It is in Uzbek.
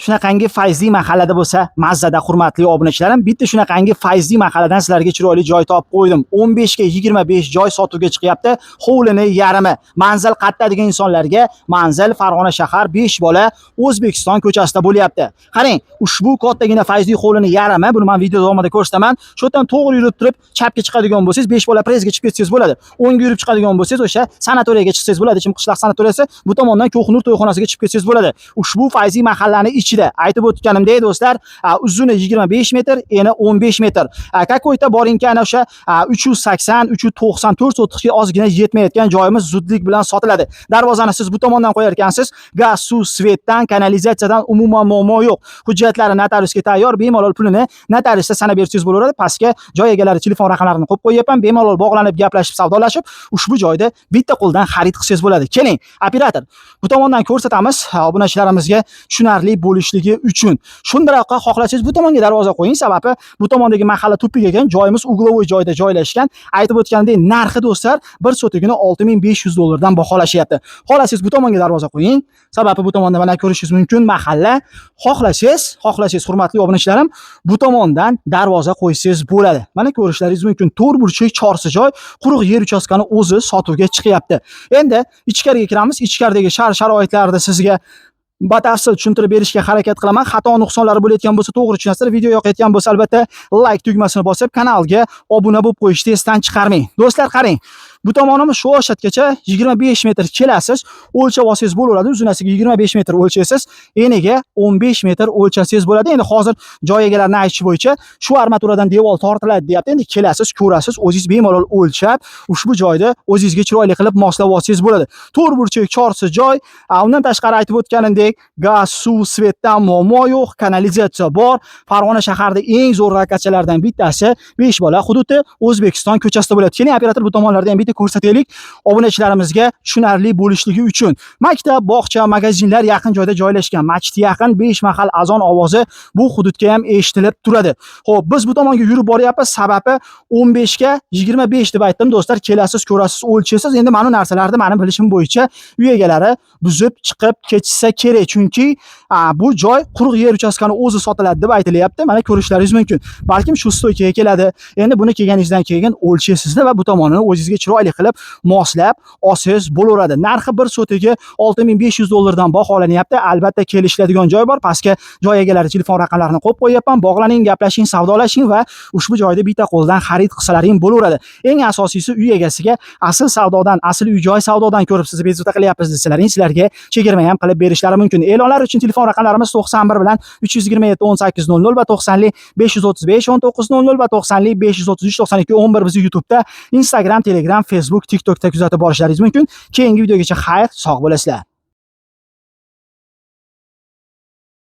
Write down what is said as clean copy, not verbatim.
shunaqangi fayzli mahallada bo'lsa, mazzada hurmatli obunachilarim, bitta shunaqangi fayzli mahalladan sizlarga chiroyli joy topib qo'ydim. 15 ga 25 joy sotuvga chiqyapti. Hovlini yarimi. Manzil qatta degan insonlarga manzil Farg'ona shahar 5 bola O'zbekiston ko'chasida bo'lyapti. Qarang, ushbu kattagina fayzli hovlini yarimi, buni men video davomida ko'rsataman. Shu yerdan to'g'ri yurib turib, chapga chiqadigan bo'lsangiz 5 bola prezga chiqib ketsangiz bo'ladi. O'ngga yurib chiqadigan bo'lsangiz o'sha sanatoriyaga chiqsangiz bo'ladi. Chimqishloq sanatoriyasi, bu tomondan Ko'hnur to'yxonasiga chiqib ketsangiz bo'ladi. Ushbu fayzli mahallani ichida aytib o'tganimdek do'stlar, uzuni 25 metr, eni 15 metr. Какой-то borinki ana o'sha 380, 394 sotixga ozgina yetmayotgan joyimiz zudlik bilan sotiladi. Darvozani siz bu tomondan qo'yar ekansiz, gaz, suv, svetdan, kanalizatsiyadan umuman muammo yo'q. Hujjatlari notariusga tayyor, bemalol pulini notariusda sanab bersangiz bo'laveradi. Pastga joy egalari telefon raqamlarini qo'yib qo'yapman. Bemalol bog'lanib, gaplashib, savdolashib, ushbu joyda bitta qo'ldan xarid qilsangiz bo'ladi. Keling, operator, bu tomondan ko'rsatamiz obunachilarimizga tushunarli bo'lishligi uchun. Shundaroqqa xohlasangiz bu tomonga darvoza qo'ying, sababi bu tomondagi mahalla tupiga ekan, joyimiz uglovoy joyda joylashgan. Aytib o'tganimdek, narxi do'stlar 1 sotigini $6500 dan baholashyapti. Xohlasangiz bu tomonga darvoza qo'ying, sababi bu tomonda mana ko'rishingiz mumkin mahalla. Xohlasangiz hurmatli obunachilarim, bu tomondan darvoza qo'ysangiz bo'ladi. Mana ko'rishlaringiz mumkin, 4 burchak chorsi joy, quruq yer uchastkani o'zi sotuvga chiqyapti. Endi ichkariga kiramiz. Ichkaridagi sharoitlarni sizga batafsil tushuntirib berishga harakat qilaman. Xato nuqsonlari bo'layotgan bo'lsa, to'g'ri tushunasizlar. Video yoqayotgan bo'lsa, albatta like tugmasini bosib, kanalga obuna bo'lib qo'yishni esdan chiqarmang. Do'stlar, qarang. Bu tomonimiz shu oshatgacha 25 metr kelasiz, o'lchab olsangiz bo'laveradi. Uzunasiga 25 metr o'lchaysiz, eniga 15 metr o'lchasangiz bo'ladi. Endi hozir joy egalarining aytishi bo'yicha shu armaturadan devor tortiladi, deyapti. Endi kelasiz, ko'rasiz, o'zingiz bemalol o'lchab, ushbu joyda o'zingizga chiroyli qilib moslab olsangiz bo'ladi. 4 burchak chorsi joy, undan tashqari aytib o'tganimdek, gaz, suv, svetdan muammo yo'q, kanalizatsiya bor. Farg'ona shaharida eng zo'r rakatchalardan bittasi 5 bola hududi O'zbekiston ko'chasida bo'ladi. Keling, operator, bu tomonlarda ham bitta ko'rsataylik obunachilarimizga tushunarli bo'lishligi uchun. Maktab, bog'cha, magazinlar yaqin joyda joylashgan. Masjidga yaqin 5 mahal azon ovozi bu hududga ham eshitilib turadi. Xo'p, biz bu tomonga yurib boryapmiz, sababi 15 ga 25 deb aytdim do'stlar. Kelasiz, ko'rasiz, o'lchaysiz. Endi mana narsalarni meni bilishim bo'yicha uy egalari buzib chiqib ketsa kerak, chunki bu joy quruq yer uchastkani o'zi sotiladi deb aytilyapti. Mana ko'rishlaringiz mumkin. Balkim shu stoykaga keladi. Endi buni kelganingizdan keyin o'lchaysizda va bu tomonini o'zingizga chiroyli qilib moslab olsangiz bo'laveradi. Narxi 1 sotiga $6500 dan baholanyapti. Albatta kelishiladigan joy bor. Pastga joy egalari telefon raqamlarini qo'yib qo'yapman. Bog'laning, gaplashing, savdolashing va ushbu joyda bitta qo'ldan xarid qilsalaring bo'laveradi. Eng asosiysi uy egasiga asl savdodan, asl uy-joy savdodan ko'rib sizni bezovta qilyapmiz desalaring, sizlarga chegirma ham qilib berishlari mumkin. E'lonlar uchun telefon raqamlarimiz 91 bilan 327 1800 va 90 535 1900 va 90 533 92 11. Bizni YouTube'da, Instagram, Telegram, Facebook, TikTokda kuzatib borishlaringiz mumkin. Keyingi videogacha xayr, sog' bo'lasizlar.